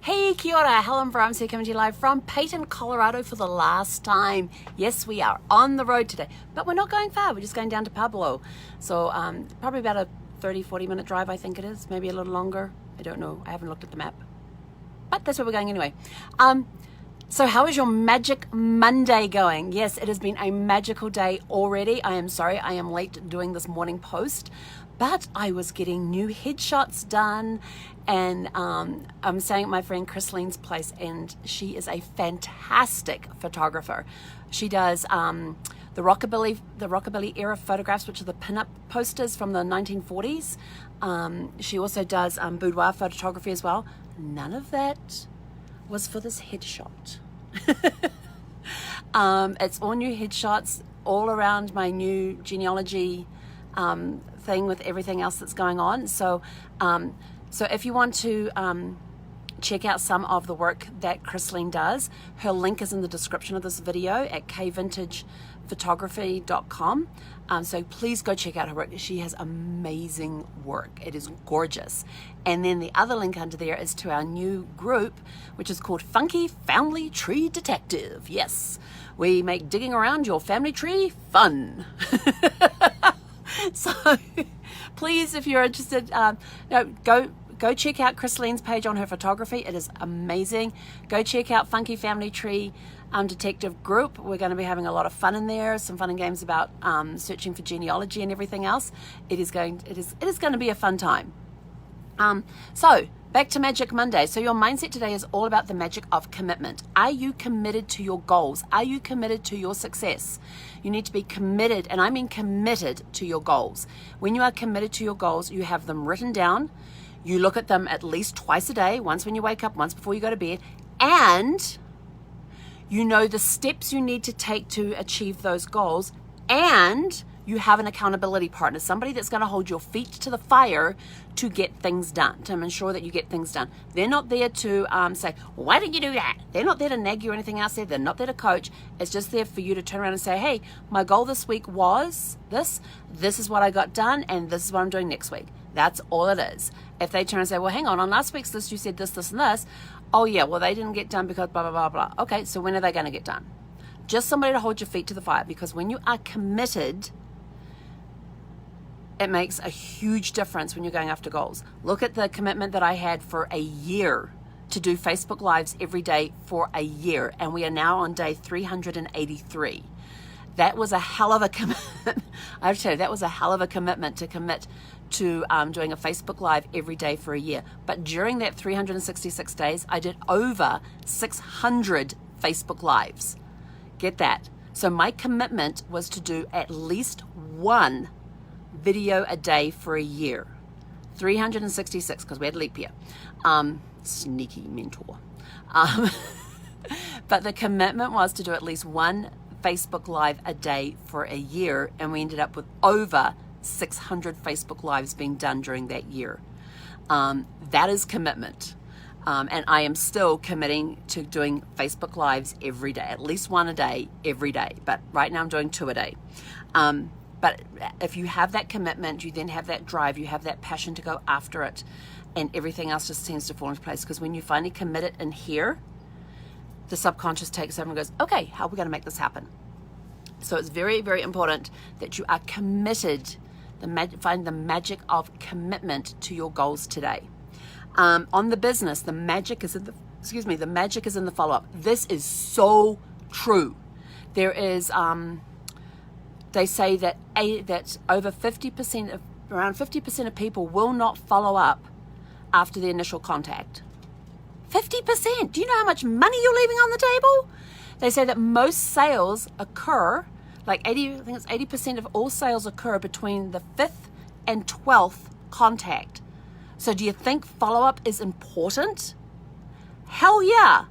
Hey, kia ora, Helen Brahms here, coming to you live from Peyton, Colorado for the last time. Yes, we are on the road today, but we're not going far. We're just going down to Pueblo. So probably about a 30-40 minute drive, I think it is, maybe a little longer. I don't know. I haven't looked at the map, but that's where we're going anyway. So how is your Magic Monday going? Yes, it has been a magical day already. I am sorry I am late doing this morning post, but I was getting new headshots done, and I'm staying at my friend Chrislene's place, and she is a fantastic photographer. She does the rockabilly era photographs, which are the pin-up posters from the 1940s. She also does boudoir photography as well. None of that was for this headshot. It's all new headshots all around my new genealogy thing with everything else that's going on. So if you want to check out some of the work that Chrislene does, her link is in the description of this video at kvintagephotography.com. So please go check out her work. She has amazing work. It is gorgeous. And then the other link under there is to our new group, which is called Funky Family Tree Detective. Yes, we make digging around your family tree fun. So please, if you're interested, go check out Chrislene's page on her photography. It is amazing. Go check out Funky Family Tree Detective Group. We're going to be having a lot of fun in there, some fun and games about searching for genealogy and everything else. It is going to be a fun time. So back to Magic Monday. So your mindset today is all about the magic of commitment. Are you committed to your goals? Are you committed to your success? You need to be committed, and I mean committed to your goals. When you are committed to your goals, you have them written down. You look at them at least twice a day, once when you wake up, once before you go to bed, and you know the steps you need to take to achieve those goals, and you have an accountability partner, somebody that's going to hold your feet to the fire to get things done, to ensure that you get things done. They're not there to say, why didn't you do that? They're not there to nag you or anything else there. They're not there to coach. It's just there for you to turn around and say, hey, my goal this week was this. This is what I got done, and this is what I'm doing next week. That's all it is. If they turn and say, well, hang on last week's list you said this, this, and this. Oh yeah, well, they didn't get done because blah, blah, blah, blah. Okay, so when are they going to get done? Just somebody to hold your feet to the fire, because when you are committed, it makes a huge difference when you're going after goals. Look at the commitment that I had for a year to do Facebook Lives every day for a year, and we are now on day 383. That was a hell of a commitment. I have to tell you, that was a hell of a commitment to commit to doing a Facebook Live every day for a year. But during that 366 days, I did over 600 Facebook Lives. Get that? So my commitment was to do at least one video a day for a year. 366, because we had leap year. Sneaky mentor. But the commitment was to do at least one Facebook Live a day for a year, and we ended up with over 600 Facebook Lives being done during that year. That is commitment. And I am still committing to doing Facebook Lives every day, at least one a day, every day. But right now I'm doing 2 a day. But if you have that commitment, you then have that drive, you have that passion to go after it, and everything else just tends to fall into place. Because when you finally commit it in here, the subconscious takes over and goes, okay, how are we going to make this happen? So it's very, very important that you are committed. Find the magic of commitment to your goals today. On the business, the magic is in the follow-up. This is so true. There is, they say that over 50% around 50% of people will not follow up after the initial contact. 50%. Do you know how much money you're leaving on the table? They say that most sales occur, I think it's 80% of all sales occur between the 5th and 12th contact. So do you think follow-up is important? Hell yeah.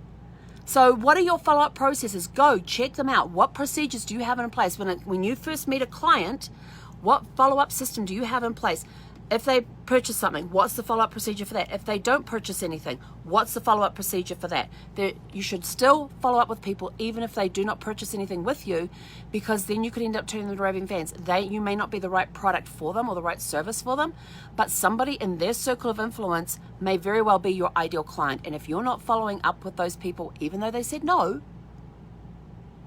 So what are your follow-up processes? Go check them out. What procedures do you have in place? When you first meet a client, what follow-up system do you have in place? If they purchase something, what's the follow-up procedure for that? If they don't purchase anything, what's the follow-up procedure for that? You should still follow up with people even if they do not purchase anything with you, because then you could end up turning them to raving fans. You may not be the right product for them or the right service for them, but somebody in their circle of influence may very well be your ideal client. And if you're not following up with those people, even though they said no,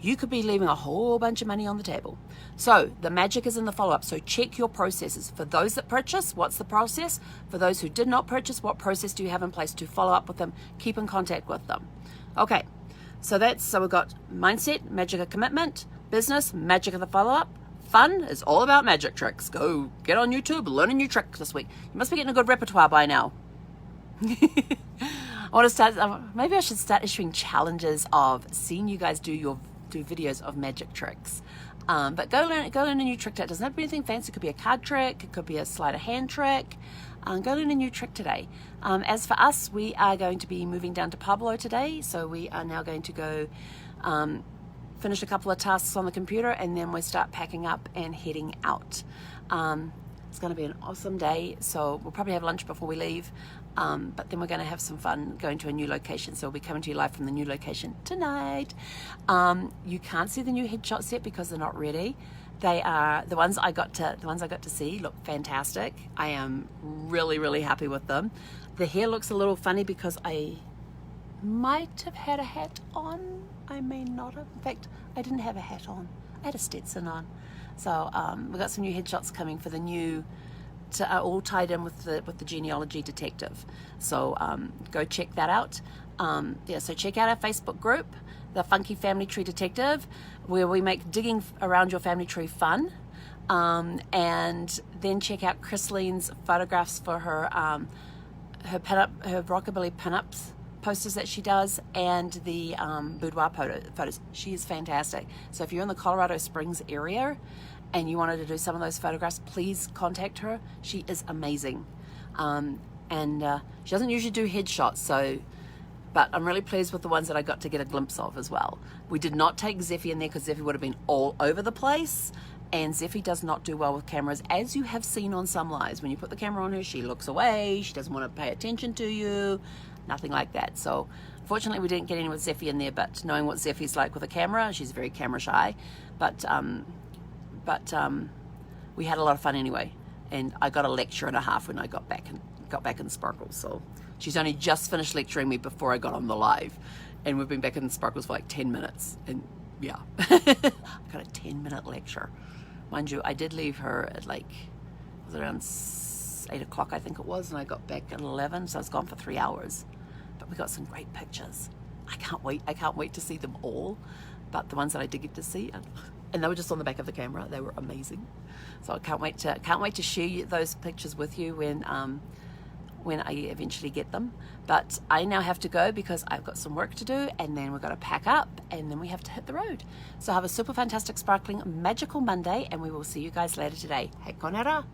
you could be leaving a whole bunch of money on the table. So the magic is in the follow-up. So check your processes. For those that purchase, what's the process? For those who did not purchase, what process do you have in place to follow up with them, keep in contact with them? Okay, so we've got mindset, magic of commitment, business, magic of the follow-up. Fun is all about magic tricks. Go get on YouTube, learn a new trick this week. You must be getting a good repertoire by now. I want to start, maybe I should start issuing challenges of seeing you guys do videos of magic tricks. But go learn a new trick. That doesn't have to be anything fancy. It could be a card trick. It could be a sleight of hand trick. Go learn a new trick today. As for us, we are going to be moving down to Pablo today. So we are now going to go finish a couple of tasks on the computer, and then we start packing up and heading out. It's going to be an awesome day. So we'll probably have lunch before we leave. But then we're going to have some fun going to a new location. So we'll be coming to you live from the new location tonight. You can't see the new headshots yet because they're not ready. They are the ones I got to see look fantastic. I am really, really happy with them. The hair looks a little funny because I might have had a hat on. I may not have. In fact, I didn't have a hat on. I had a Stetson on. So we've got some new headshots coming for the new. All tied in with the genealogy detective. So go check that out. So check out our Facebook group, the Funky Family Tree Detective, where we make digging around your family tree fun. And then check out Chrisline's photographs for her rockabilly pinups posters that she does, and the boudoir photos. She is fantastic. So if you're in the Colorado Springs area and you wanted to do some of those photographs, please contact her. She is amazing. And she doesn't usually do headshots, but I'm really pleased with the ones that I got to get a glimpse of as well. We did not take Zeffie in there because Zeffie would have been all over the place, and Zeffie does not do well with cameras, as you have seen on some lives. When you put the camera on her, she looks away, she doesn't want to pay attention to you, nothing like that. So fortunately we didn't get any with Zeffie in there, but knowing what Zeffie's like with a camera, she's very camera shy, but we had a lot of fun anyway, and I got a lecture and a half when I got back in Sparkles. So she's only just finished lecturing me before I got on the live, and we've been back in Sparkles for like 10 minutes, and yeah. I got a 10-minute lecture. Mind you, I did leave her at it was around 8 o'clock I think it was, and I got back at 11, so I was gone for 3 hours. But we got some great pictures. I can't wait to see them all, but the ones that I did get to see, and they were just on the back of the camera, they were amazing. So I can't wait to share those pictures with you when I eventually get them. But I now have to go because I've got some work to do, and then we've got to pack up, and then we have to hit the road. So have a super fantastic, sparkling, magical Monday, and we will see you guys later today. Hei konera!